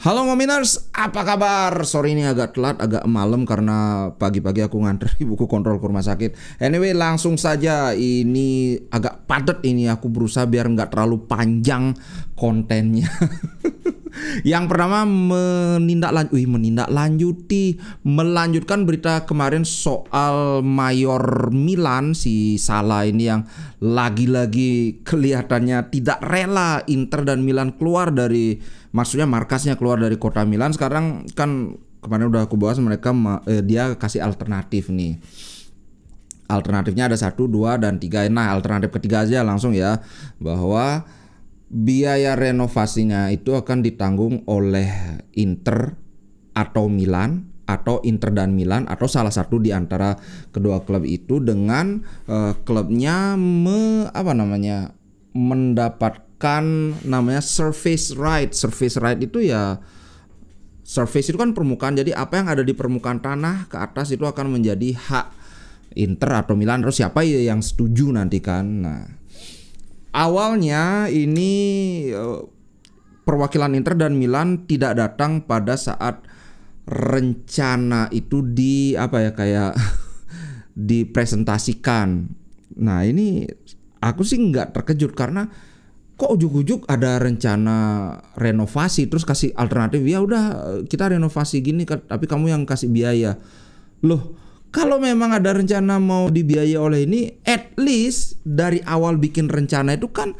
Halo Mominers, apa kabar? Sorry ini agak telat, agak malam karena pagi-pagi aku ngantri buku kontrol ke rumah sakit. Anyway, langsung saja. Ini agak padat ini, aku berusaha biar nggak terlalu panjang kontennya. Yang pertama melanjutkan berita kemarin soal Mayor Milan, si Salah ini yang lagi-lagi kelihatannya tidak rela Inter dan Milan keluar dari, maksudnya markasnya keluar dari kota Milan. Sekarang kan kemarin udah aku bahas mereka dia kasih alternatif nih. Alternatifnya ada 1, 2, dan 3. Nah, alternatif ketiga aja langsung ya, bahwa biaya renovasinya itu akan ditanggung oleh Inter atau Milan, atau Inter dan Milan, atau salah satu di antara kedua klub itu, dengan klubnya mendapatkan namanya surface right. Surface right itu ya, surface itu kan permukaan, jadi apa yang ada di permukaan tanah ke atas itu akan menjadi hak Inter atau Milan, terus siapa ya yang setuju nanti kan. Nah, awalnya ini perwakilan Inter dan Milan tidak datang pada saat rencana itu dipresentasikan. Nah, ini aku sih nggak terkejut karena kok ujuk-ujuk ada rencana renovasi terus kasih alternatif, ya udah kita renovasi gini tapi kamu yang kasih biaya. Loh, kalau memang ada rencana mau dibiayai oleh ini, at least dari awal bikin rencana itu kan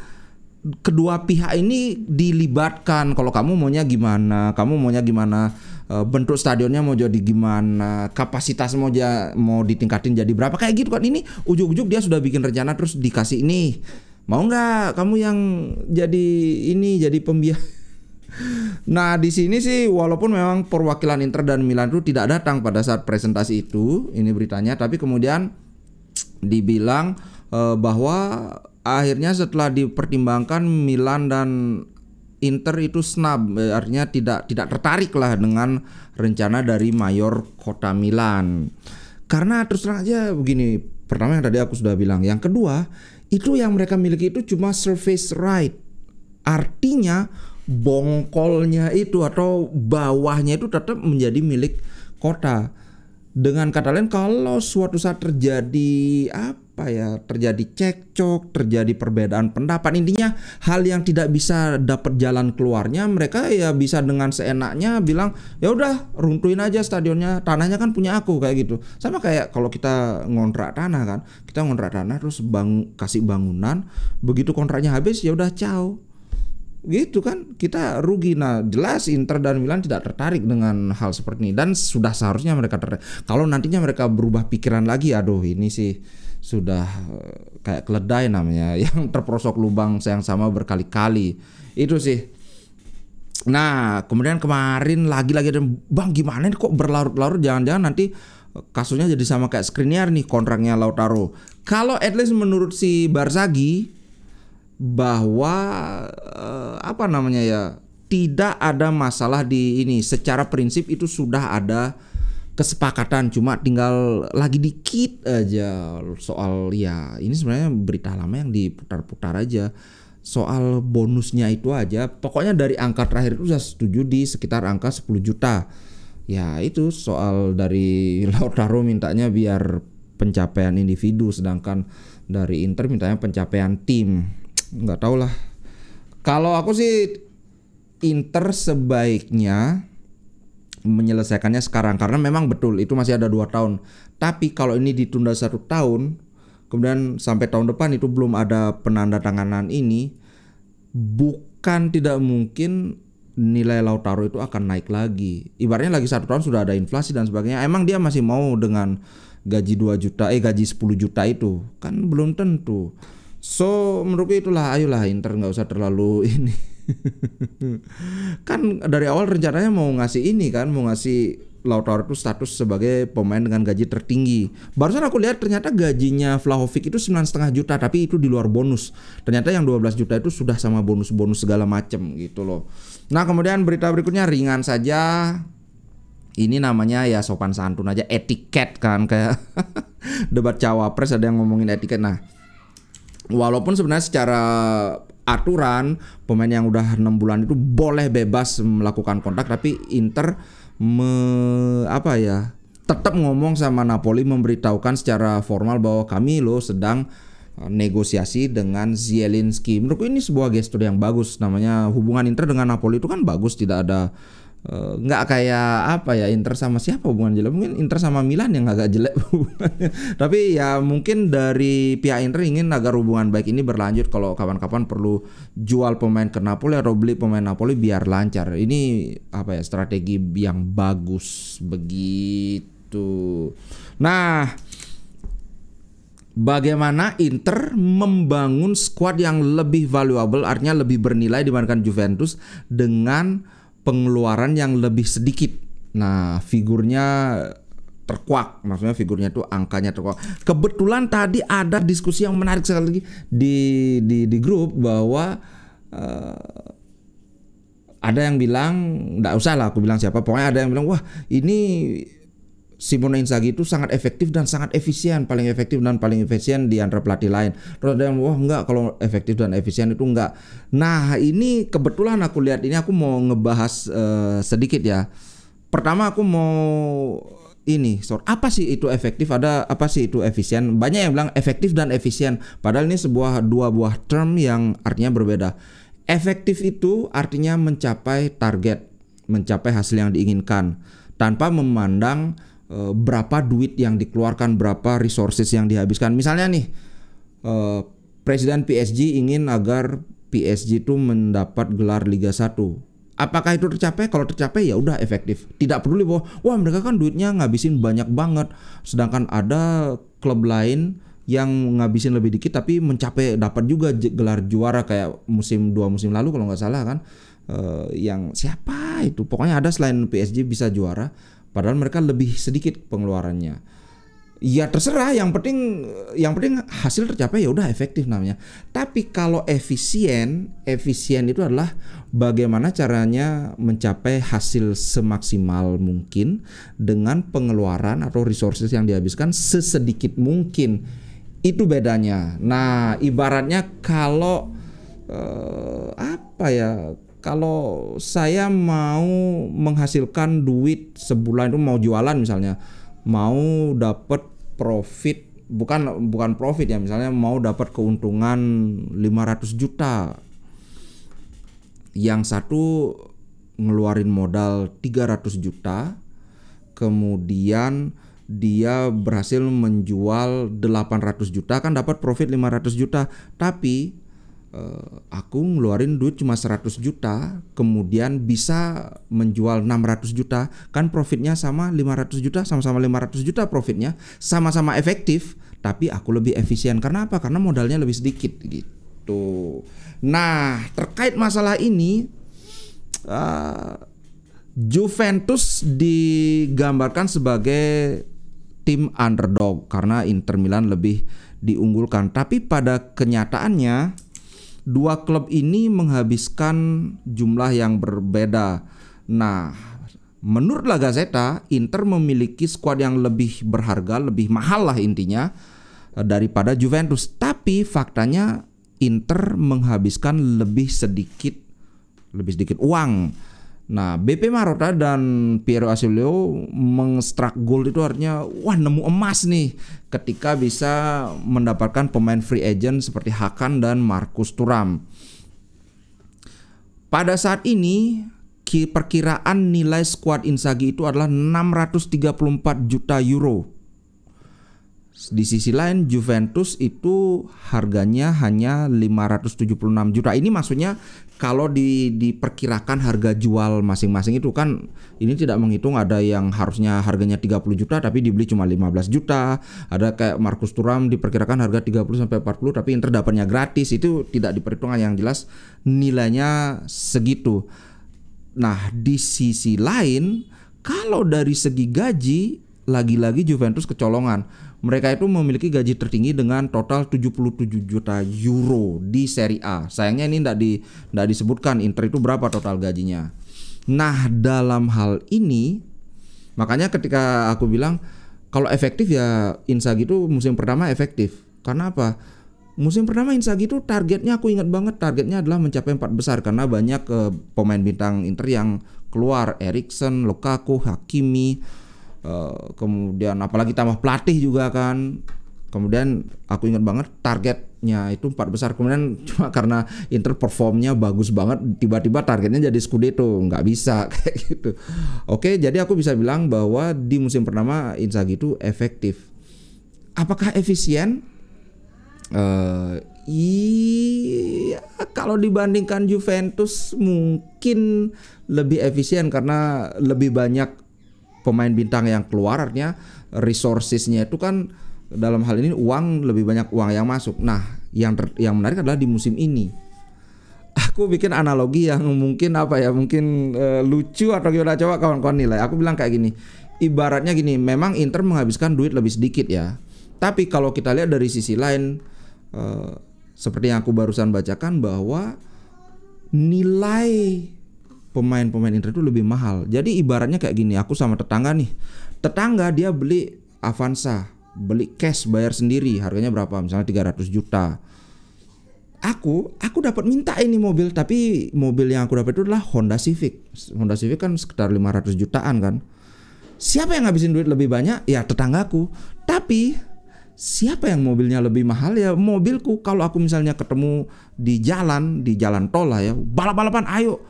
kedua pihak ini dilibatkan. Kalau kamu maunya gimana, bentuk stadionnya mau jadi gimana, kapasitas mau ditingkatin jadi berapa, kayak gitu kan. Ini ujuk-ujuk dia sudah bikin rencana terus dikasih ini, mau nggak kamu yang jadi pembiayaan. Nah, di sini sih walaupun memang perwakilan Inter dan Milan itu tidak datang pada saat presentasi itu, ini beritanya, tapi kemudian dibilang bahwa akhirnya setelah dipertimbangkan Milan dan Inter itu snub, artinya tidak tertarik lah dengan rencana dari Mayor Kota Milan. Karena terus terang aja begini, pertama yang tadi aku sudah bilang, yang kedua itu yang mereka miliki itu cuma surface right, artinya bongkolnya itu atau bawahnya itu tetap menjadi milik kota. Dengan kata lain, kalau suatu saat terjadi terjadi cekcok, terjadi perbedaan pendapat, intinya hal yang tidak bisa dapat jalan keluarnya, mereka ya bisa dengan seenaknya bilang ya udah runtuhin aja stadionnya, tanahnya kan punya aku, kayak gitu. Sama kayak kalau kita ngontrak tanah kan, kita ngontrak tanah terus kasih bangunan, begitu kontraknya habis ya udah ciao. Gitu kan, kita rugi. Nah, jelas Inter dan Milan tidak tertarik dengan hal seperti ini, dan sudah seharusnya mereka tertarik. Kalau nantinya mereka berubah pikiran lagi, aduh ini sih sudah kayak keledai namanya yang terperosok lubang yang sama berkali-kali. Itu sih. Nah, kemudian kemarin lagi-lagi ada, Bang gimana nih kok berlarut-larut, jangan-jangan nanti kasusnya jadi sama kayak Skriniar nih, kontraknya Lautaro. Kalau at least menurut si Barzaghi, bahwa tidak ada masalah di ini, secara prinsip itu sudah ada kesepakatan, cuma tinggal lagi dikit aja soal, ya ini sebenarnya berita lama yang diputar-putar aja, soal bonusnya itu aja. Pokoknya dari angka terakhir itu sudah setuju di sekitar angka 10 juta. Ya itu soal dari Lautaro mintanya biar pencapaian individu, sedangkan dari Inter mintanya pencapaian tim. Nggak tahu lah. Kalau aku sih Inter sebaiknya menyelesaikannya sekarang, karena memang betul itu masih ada 2 tahun. Tapi kalau ini ditunda 1 tahun, kemudian sampai tahun depan itu belum ada penandatanganan ini, bukan tidak mungkin nilai Lautaro itu akan naik lagi. Ibaratnya lagi 1 tahun sudah ada inflasi dan sebagainya. Emang dia masih mau dengan gaji 10 juta itu? Kan belum tentu. So menurutku itulah, ayolah Inter nggak usah terlalu ini. Kan dari awal rencananya mau ngasih ini kan, mau ngasih Lautaro itu status sebagai pemain dengan gaji tertinggi. Barusan aku lihat ternyata gajinya Vlahovic itu 9,5 juta, tapi itu di luar bonus. Ternyata yang 12 juta itu sudah sama bonus-bonus segala macem gitu loh. Nah, kemudian berita berikutnya ringan saja. Ini namanya ya sopan santun aja, etiket kan, kayak debat cawapres ada yang ngomongin etiket. Nah, walaupun sebenarnya secara aturan pemain yang udah 6 bulan itu boleh bebas melakukan kontak, tapi Inter tetap ngomong sama Napoli, memberitahukan secara formal bahwa kami loh sedang negosiasi dengan Zielinski. Menurutku ini sebuah gestur yang bagus. Namanya hubungan Inter dengan Napoli itu kan bagus, tidak ada nggak kayak Inter sama siapa hubungan jelek. Mungkin Inter sama Milan yang agak jelek hubungannya. Tapi ya mungkin dari pihak Inter ingin agar hubungan baik ini berlanjut. Kalau kapan-kapan perlu jual pemain ke Napoli atau beli pemain Napoli biar lancar. Ini strategi yang bagus begitu. Nah, bagaimana Inter membangun skuad yang lebih valuable, artinya lebih bernilai dibandingkan Juventus dengan pengeluaran yang lebih sedikit. Nah, figurnya terkuak, maksudnya figurnya itu angkanya terkuak. Kebetulan tadi ada diskusi yang menarik sekali di grup bahwa ada yang bilang, nggak usah lah aku bilang siapa, pokoknya ada yang bilang wah ini Simone Inzaghi itu sangat efektif dan sangat efisien, paling efektif dan paling efisien di antara pelatih lain. Terus ada yang wah enggak, kalau efektif dan efisien itu enggak. Nah, ini kebetulan aku lihat ini, aku mau ngebahas sedikit ya. Pertama aku mau apa sih itu efektif, ada apa sih itu efisien? Banyak yang bilang efektif dan efisien, padahal ini dua buah term yang artinya berbeda. Efektif itu artinya mencapai target, mencapai hasil yang diinginkan tanpa memandang berapa duit yang dikeluarkan, berapa resources yang dihabiskan. Misalnya nih, Presiden PSG ingin agar PSG itu mendapat gelar Liga 1. Apakah itu tercapai? Kalau tercapai ya udah efektif. Tidak peduli bahwa wah mereka kan duitnya ngabisin banyak banget, sedangkan ada klub lain yang ngabisin lebih dikit tapi mencapai dapat juga gelar juara kayak 2 musim lalu kalau nggak salah kan. Yang siapa itu? Pokoknya ada selain PSG bisa juara. Padahal mereka lebih sedikit pengeluarannya. Ya terserah, yang penting hasil tercapai ya udah efektif namanya. Tapi kalau efisien itu adalah bagaimana caranya mencapai hasil semaksimal mungkin dengan pengeluaran atau resources yang dihabiskan sesedikit mungkin. Itu bedanya. Nah, ibaratnya kalau kalau saya mau menghasilkan duit sebulan itu, mau jualan misalnya, mau dapat profit, bukan profit ya, misalnya mau dapat keuntungan 500 juta. Yang satu ngeluarin modal 300 juta, kemudian dia berhasil menjual 800 juta, kan dapat profit 500 juta. Tapi aku ngeluarin duit cuma 100 juta, kemudian bisa menjual 600 juta, kan profitnya sama 500 juta, sama-sama 500 juta profitnya, sama-sama efektif, tapi aku lebih efisien. Karena apa? Karena modalnya lebih sedikit gitu. Nah, terkait masalah ini, Juventus digambarkan sebagai tim underdog karena Inter Milan lebih diunggulkan, tapi pada kenyataannya dua klub ini menghabiskan jumlah yang berbeda. Nah, menurut La Gazzetta, Inter memiliki skuad yang lebih berharga, lebih mahal lah intinya daripada Juventus. Tapi faktanya Inter menghabiskan lebih sedikit uang. Nah, BP Marotta dan Piero Asilio mengstrak gol itu artinya wah nemu emas nih ketika bisa mendapatkan pemain free agent seperti Hakan dan Marcus Thuram. Pada saat ini perkiraan nilai skuad Inzaghi itu adalah 634 juta euro. Di sisi lain Juventus itu harganya hanya 576 juta. Ini maksudnya kalau diperkirakan harga jual masing-masing itu kan, ini tidak menghitung ada yang harusnya harganya 30 juta tapi dibeli cuma 15 juta. Ada kayak Marcus Thuram diperkirakan harga 30 sampai 40 tapi Inter dapatnya gratis. Itu tidak diperhitungkan, yang jelas nilainya segitu. Nah, di sisi lain kalau dari segi gaji, lagi-lagi Juventus kecolongan. Mereka itu memiliki gaji tertinggi dengan total 77 juta euro di Serie A. Sayangnya ini tidak disebutkan Inter itu berapa total gajinya. Nah, dalam hal ini makanya ketika aku bilang kalau efektif ya Inzaghi itu musim pertama efektif. Karena apa? musim pertama Inzaghi itu targetnya, aku ingat banget, targetnya adalah mencapai 4 besar karena banyak pemain bintang Inter yang keluar, Eriksen, Lukaku, Hakimi, kemudian apalagi tambah pelatih juga kan. Kemudian aku ingat banget targetnya itu 4 besar. Kemudian cuma karena Inter performnya bagus banget, tiba-tiba targetnya jadi Scudetto, nggak bisa kayak gitu. Oke, jadi aku bisa bilang bahwa di musim pertama Inzaghi itu efektif. Apakah efisien? Iya, kalau dibandingkan Juventus mungkin lebih efisien karena lebih banyak pemain bintang yang keluar, artinya resourcesnya itu kan dalam hal ini uang, lebih banyak uang yang masuk. Nah, yang menarik adalah di musim ini. Aku bikin analogi yang mungkin mungkin lucu atau gimana, coba kawan-kawan nilai. Aku bilang kayak gini. Ibaratnya gini, memang Inter menghabiskan duit lebih sedikit ya. Tapi kalau kita lihat dari sisi lain, seperti yang aku barusan bacakan bahwa nilai pemain-pemain Inter itu lebih mahal. Jadi ibaratnya kayak gini, aku sama tetangga nih. Tetangga dia beli Avanza, beli cash, bayar sendiri, harganya berapa? Misalnya 300 juta. Aku dapat minta ini mobil, tapi mobil yang aku dapat itu adalah Honda Civic. Honda Civic kan sekitar 500 jutaan kan. Siapa yang ngabisin duit lebih banyak? Ya tetanggaku. Tapi siapa yang mobilnya lebih mahal? Ya mobilku. Kalau aku misalnya ketemu di jalan tol lah ya, balap-balapan, ayo.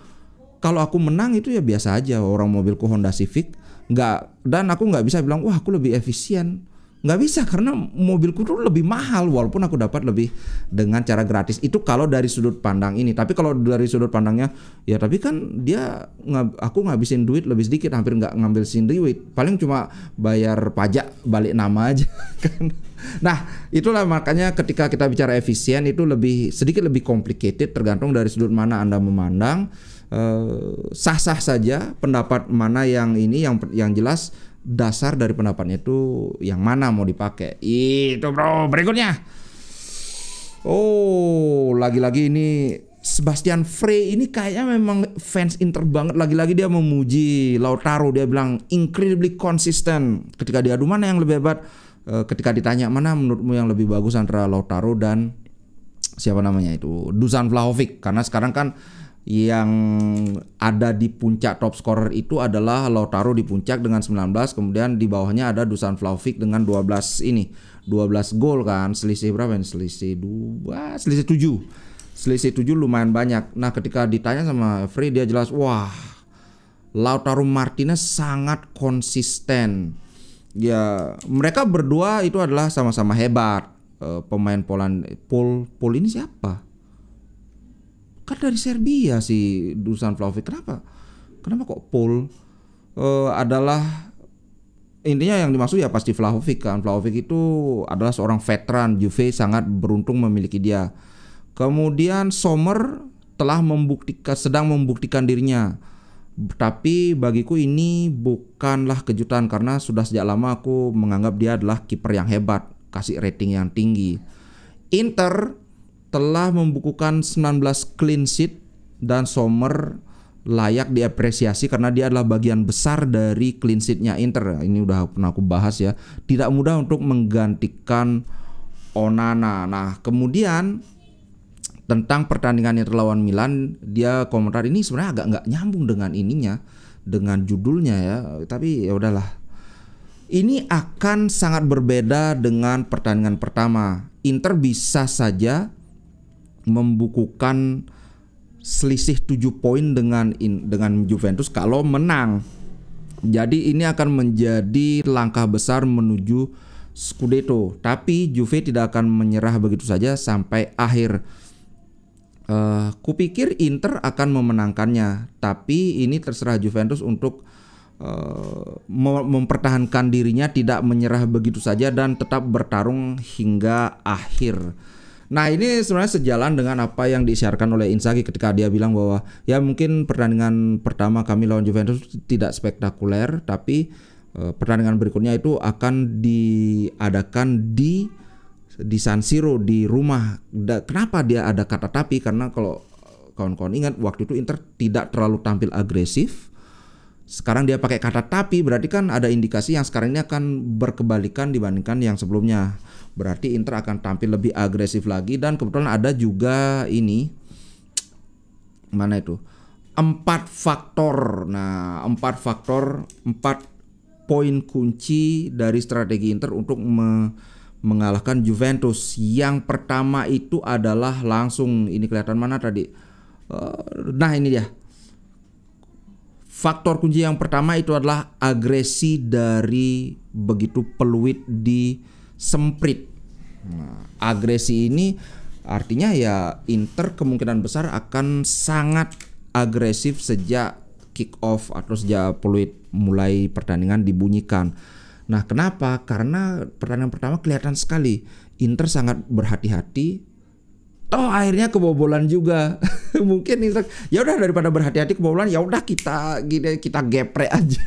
Kalau aku menang itu ya biasa aja, orang mobilku Honda Civic. Dan aku nggak bisa bilang, wah aku lebih efisien. Nggak bisa, karena mobilku tuh lebih mahal walaupun aku dapat lebih dengan cara gratis. Itu kalau dari sudut pandang ini. Tapi kalau dari sudut pandangnya, ya tapi kan aku ngabisin duit lebih sedikit, hampir nggak ngambil duit, paling cuma bayar pajak balik nama aja kan. Nah, itulah makanya ketika kita bicara efisien itu sedikit lebih complicated, tergantung dari sudut mana Anda memandang. Sah-sah saja pendapat mana yang jelas dasar dari pendapatnya itu yang mana mau dipakai. Itu bro, berikutnya. Oh, lagi-lagi ini Sebastian Frey ini kayaknya memang fans Inter banget. Lagi-lagi dia memuji Lautaro, dia bilang incredibly consistent. Ketika diadu mana yang lebih hebat, ketika ditanya mana menurutmu yang lebih bagus antara Lautaro dan siapa namanya itu, Dusan Vlahovic, karena sekarang kan yang ada di puncak top scorer itu adalah Lautaro di puncak dengan 19, kemudian di bawahnya ada Dusan Vlahovic dengan 12 gol kan. Selisih berapa ini? Selisih 7 lumayan banyak. Nah, ketika ditanya sama Frey, dia jelas, wah, Lautaro Martinez sangat konsisten. Ya, mereka berdua itu adalah sama-sama hebat. Pemain Pol ini siapa? Kan dari Serbia si Dusan Vlahovic. Kenapa kok Pol? Adalah intinya yang dimaksud ya pasti Vlahovic kan. Vlahovic itu adalah seorang veteran, Juve sangat beruntung memiliki dia. Kemudian Sommer sedang membuktikan dirinya. Tapi bagiku ini bukanlah kejutan karena sudah sejak lama aku menganggap dia adalah kiper yang hebat, kasih rating yang tinggi. Inter telah membukukan 19 clean sheet dan Sommer layak diapresiasi karena dia adalah bagian besar dari clean sheet-nya Inter. Ini udah pernah aku bahas ya. Tidak mudah untuk menggantikan Onana. Nah, kemudian tentang pertandingan Inter lawan Milan, dia komentar ini sebenarnya agak nggak nyambung dengan judulnya ya. Tapi ya udahlah. Ini akan sangat berbeda dengan pertandingan pertama. Inter bisa saja membukukan selisih 7 poin dengan Juventus kalau menang. Jadi ini akan menjadi langkah besar menuju Scudetto. Tapi Juve tidak akan menyerah begitu saja sampai akhir. Kupikir Inter akan memenangkannya, tapi ini terserah Juventus untuk mempertahankan dirinya, tidak menyerah begitu saja dan tetap bertarung hingga akhir. Nah, ini sebenarnya sejalan dengan apa yang disiarkan oleh Inzaghi ketika dia bilang bahwa ya mungkin pertandingan pertama kami lawan Juventus tidak spektakuler, tapi pertandingan berikutnya itu akan diadakan di San Siro, di rumah. Kenapa dia ada kata tapi? Karena kalau kawan-kawan ingat waktu itu Inter tidak terlalu tampil agresif Sekarang dia pakai kata tapi, berarti kan ada indikasi yang sekarang ini akan berkebalikan dibandingkan yang sebelumnya. Berarti Inter akan tampil lebih agresif lagi, dan kebetulan ada juga ini, mana itu? 4 faktor. Nah, 4 poin kunci dari strategi Inter untuk mengalahkan Juventus. Yang pertama itu adalah langsung, ini kelihatan mana tadi? Nah, ini dia. Faktor kunci yang pertama itu adalah agresi dari begitu peluit disemprit. Nah, agresi ini artinya ya Inter kemungkinan besar akan sangat agresif sejak kick off atau sejak peluit mulai pertandingan dibunyikan. Nah, kenapa? Karena pertandingan pertama kelihatan sekali Inter sangat berhati-hati. Akhirnya kebobolan juga. Mungkin Inter ya udah daripada berhati-hati kebobolan, ya udah kita geprek aja.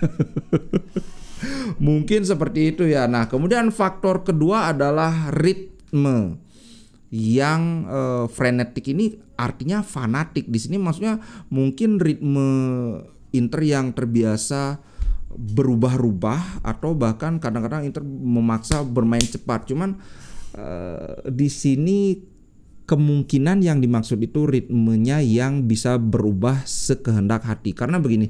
Mungkin seperti itu ya. Nah, kemudian faktor kedua adalah ritme yang frenetik. Ini artinya fanatik. Di sini maksudnya mungkin ritme Inter yang terbiasa berubah-ubah, atau bahkan kadang-kadang Inter memaksa bermain cepat. Cuman di sini kemungkinan yang dimaksud itu ritmenya yang bisa berubah sekehendak hati. Karena begini,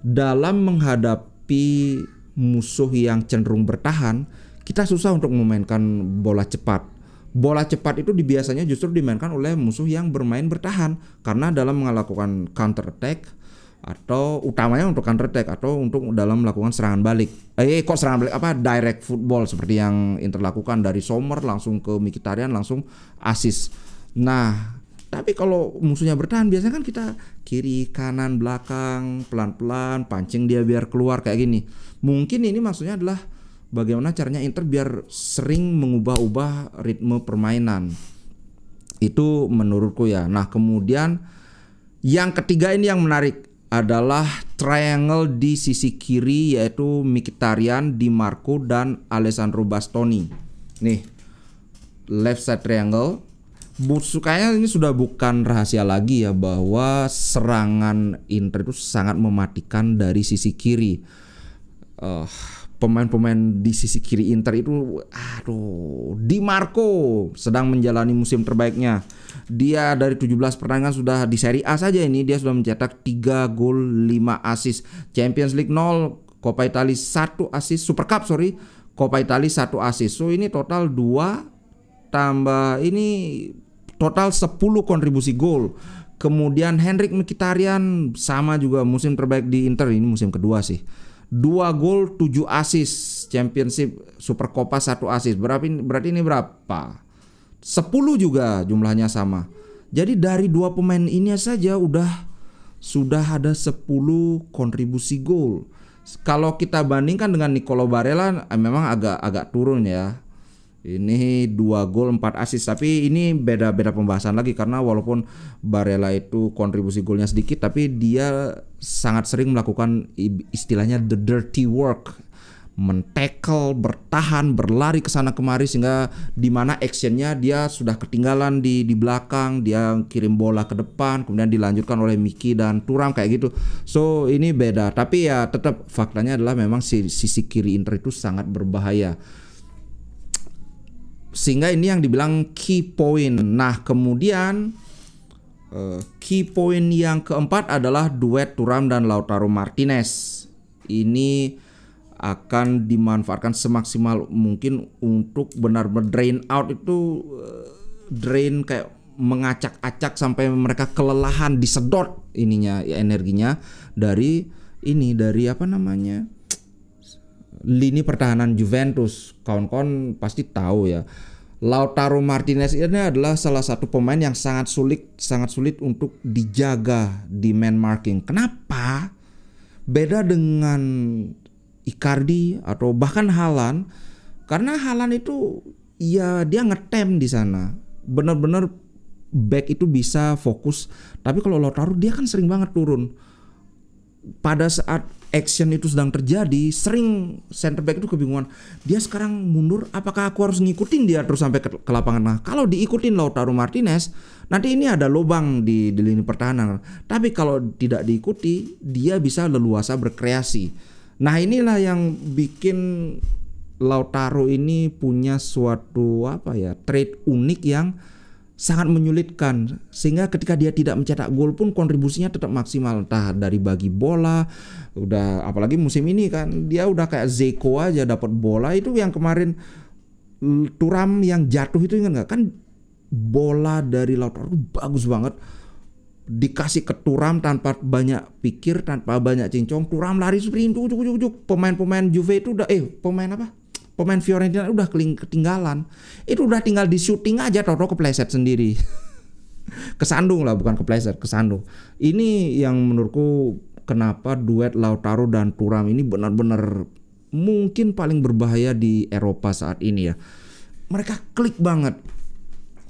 dalam menghadapi musuh yang cenderung bertahan, kita susah untuk memainkan bola cepat. Bola cepat itu biasanya justru dimainkan oleh musuh yang bermain bertahan, karena dalam melakukan counter attack, atau utamanya untuk counter attack, atau untuk dalam melakukan serangan balik. Direct football seperti yang Inter lakukan dari Sommer langsung ke Mkhitaryan langsung assist. Nah, tapi kalau musuhnya bertahan biasanya kan kita kiri, kanan, belakang, pelan-pelan pancing dia biar keluar kayak gini. Mungkin ini maksudnya adalah bagaimana caranya Inter biar sering mengubah-ubah ritme permainan. Itu menurutku ya. Nah, kemudian yang ketiga ini yang menarik adalah triangle di sisi kiri, yaitu Mkhitaryan, Di Marco, dan Alessandro Bastoni. Nih, left side triangle. Kayaknya ini sudah bukan rahasia lagi ya bahwa serangan Inter itu sangat mematikan dari sisi kiri. Pemain-pemain di sisi kiri Inter itu, Di Marco sedang menjalani musim terbaiknya. Dia dari 17 pertandingan sudah di Serie A saja ini dia sudah mencetak 3 gol 5 assist. Champions League 0, Coppa Italia 1 assist, Super Cup Coppa Italia 1 assist. So ini total 2 tambah ini total 10 kontribusi gol. Kemudian Henrikh Mkhitaryan sama juga musim terbaik di Inter, ini musim kedua sih. 2 gol 7 assist, Championship Super Coppa 1 assist. Berarti ini berapa? 10 juga jumlahnya sama. Jadi dari 2 pemain ini saja sudah ada 10 kontribusi gol. Kalau kita bandingkan dengan Nicolo Barella memang agak turun ya. Ini 2 gol 4 assist, tapi ini beda pembahasan lagi karena walaupun Barella itu kontribusi golnya sedikit, tapi dia sangat sering melakukan istilahnya the dirty work, men-tackle, bertahan, berlari ke sana kemari, sehingga di mana actionnya dia sudah ketinggalan di belakang, dia kirim bola ke depan, kemudian dilanjutkan oleh Miki dan Thuram kayak gitu. So ini beda, tapi ya tetap faktanya adalah memang sisi kiri Inter itu sangat berbahaya. Sehingga ini yang dibilang key point. Nah, kemudian key point yang keempat adalah duet Thuram dan Lautaro Martinez. Ini akan dimanfaatkan semaksimal mungkin untuk benar-benar drain out itu, drain kayak mengacak-acak sampai mereka kelelahan, disedot energinya dari lini pertahanan Juventus. Kawan-kawan pasti tahu ya, Lautaro Martinez ini adalah salah satu pemain yang sangat sulit untuk dijaga di man marking. Kenapa? Beda dengan Icardi atau bahkan Haaland, karena Haaland itu ya dia ngetem di sana, benar-benar back itu bisa fokus. Tapi kalau Lautaro dia kan sering banget turun. Pada saat action itu sedang terjadi, sering center back itu kebingungan. Dia sekarang mundur, apakah aku harus ngikutin dia terus sampai ke lapangan? Nah, kalau diikutin Lautaro Martinez, nanti ini ada lubang di lini pertahanan. Tapi kalau tidak diikuti, dia bisa leluasa berkreasi. Nah, inilah yang bikin Lautaro ini punya suatu trait unik yang sangat menyulitkan, sehingga ketika dia tidak mencetak gol pun kontribusinya tetap maksimal, entah dari bagi bola. Udah apalagi musim ini kan dia udah kayak Zeko aja, dapat bola itu yang kemarin Thuram yang jatuh itu, ingat nggak kan, bola dari Lautaro bagus banget, dikasih ke Thuram tanpa banyak pikir, tanpa banyak cincong. Thuram lari sprint ujuk. Pemain-pemain Juve itu udah pemain Fiorentina udah ketinggalan. Itu udah tinggal di shooting aja, Toto kepleset sendiri. Kesandung lah, bukan kepleset, kesandung. Ini yang menurutku kenapa duet Lautaro dan Thuram ini benar-benar mungkin paling berbahaya di Eropa saat ini ya. Mereka klik banget.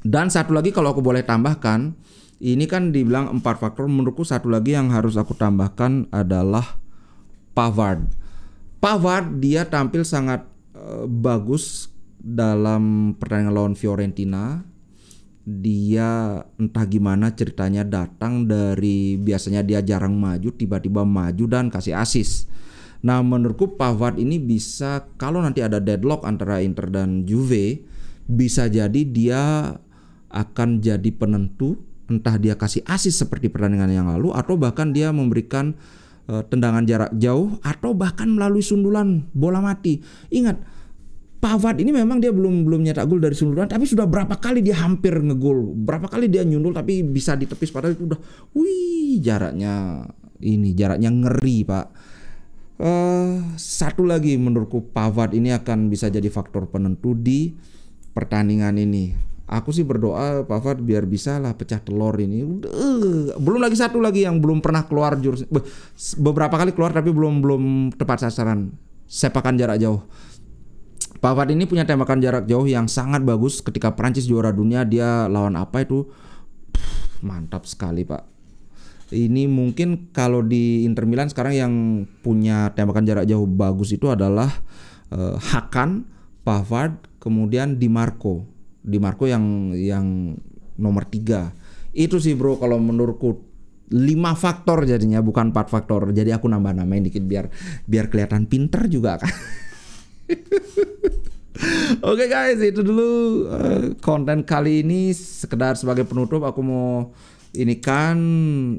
Dan satu lagi kalau aku boleh tambahkan, ini kan dibilang 4 faktor, menurutku satu lagi yang harus aku tambahkan adalah Pavard. Pavard dia tampil sangat bagus dalam pertandingan lawan Fiorentina. Dia entah gimana ceritanya datang dari biasanya dia jarang maju, tiba-tiba maju dan kasih assist. Nah, menurutku Pavard ini bisa, kalau nanti ada deadlock antara Inter dan Juve, bisa jadi dia akan jadi penentu. Entah dia kasih assist seperti pertandingan yang lalu, atau bahkan dia memberikan tendangan jarak jauh, atau bahkan melalui sundulan bola mati. Ingat, Pavard ini memang dia belum nyetak gol dari sundulan, tapi sudah berapa kali dia hampir ngegol, berapa kali dia nyundul tapi bisa ditepis, padahal itu udah, jaraknya ngeri Pak. Satu lagi menurutku Pavard ini akan bisa jadi faktor penentu di pertandingan ini. Aku sih berdoa Pavard biar bisa lah pecah telur ini. Belum lagi satu lagi yang belum pernah keluar jurus, beberapa kali keluar tapi belum tepat sasaran, sepakan jarak jauh. Pavard ini punya tembakan jarak jauh yang sangat bagus. Ketika Prancis juara dunia, dia lawan mantap sekali Pak. Ini mungkin kalau di Inter Milan sekarang yang punya tembakan jarak jauh bagus itu adalah Hakan, Pavard, kemudian Di Marco yang nomor 3. Itu sih bro kalau menurutku 5 faktor jadinya, bukan 4 faktor. Jadi aku nambah-nambahin dikit biar kelihatan pinter juga kan. Oke guys, itu dulu konten kali ini. Sekedar sebagai penutup, aku mau ini kan,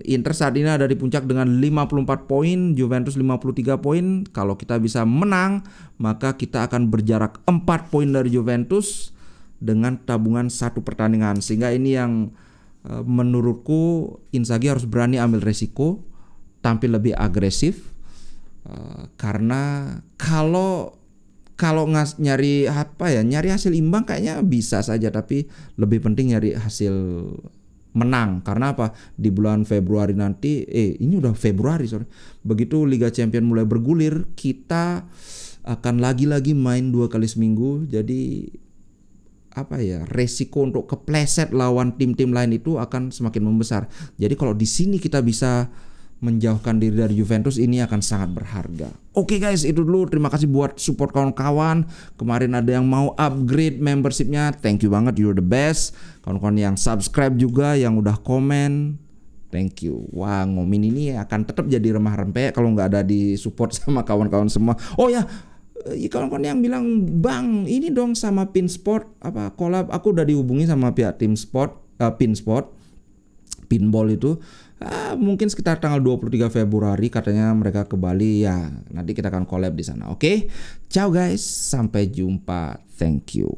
Inter saat ini ada di puncak dengan 54 poin, Juventus 53 poin. Kalau kita bisa menang, maka kita akan berjarak 4 poin dari Juventus dengan tabungan 1 pertandingan. Sehingga ini yang menurutku Inzaghi harus berani ambil resiko, tampil lebih agresif. Karena kalau nyari hasil imbang kayaknya bisa saja, tapi lebih penting nyari hasil menang. Karena apa? Di bulan Februari nanti, ini udah Februari begitu Liga Champions mulai bergulir, kita akan lagi-lagi main 2 kali seminggu. Jadi resiko untuk kepleset lawan tim-tim lain itu akan semakin membesar. Jadi kalau di sini kita bisa menjauhkan diri dari Juventus, ini akan sangat berharga. Oke guys, itu dulu. Terima kasih buat support kawan-kawan. Kemarin ada yang mau upgrade membershipnya, thank you banget, you're the best. Kawan-kawan yang subscribe juga, yang udah komen, thank you. Wah, Ngomin ini akan tetap jadi remah rempeh kalau nggak ada di support sama kawan-kawan semua. Oh ya, kawan-kawan yang bilang, Bang ini dong sama Pinsport collab. Aku udah dihubungi sama pihak tim sport, Pinsport pinball itu. Mungkin sekitar tanggal 23 Februari katanya mereka ke Bali ya. Nanti kita akan collab di sana. Oke. Ciao guys, sampai jumpa. Thank you.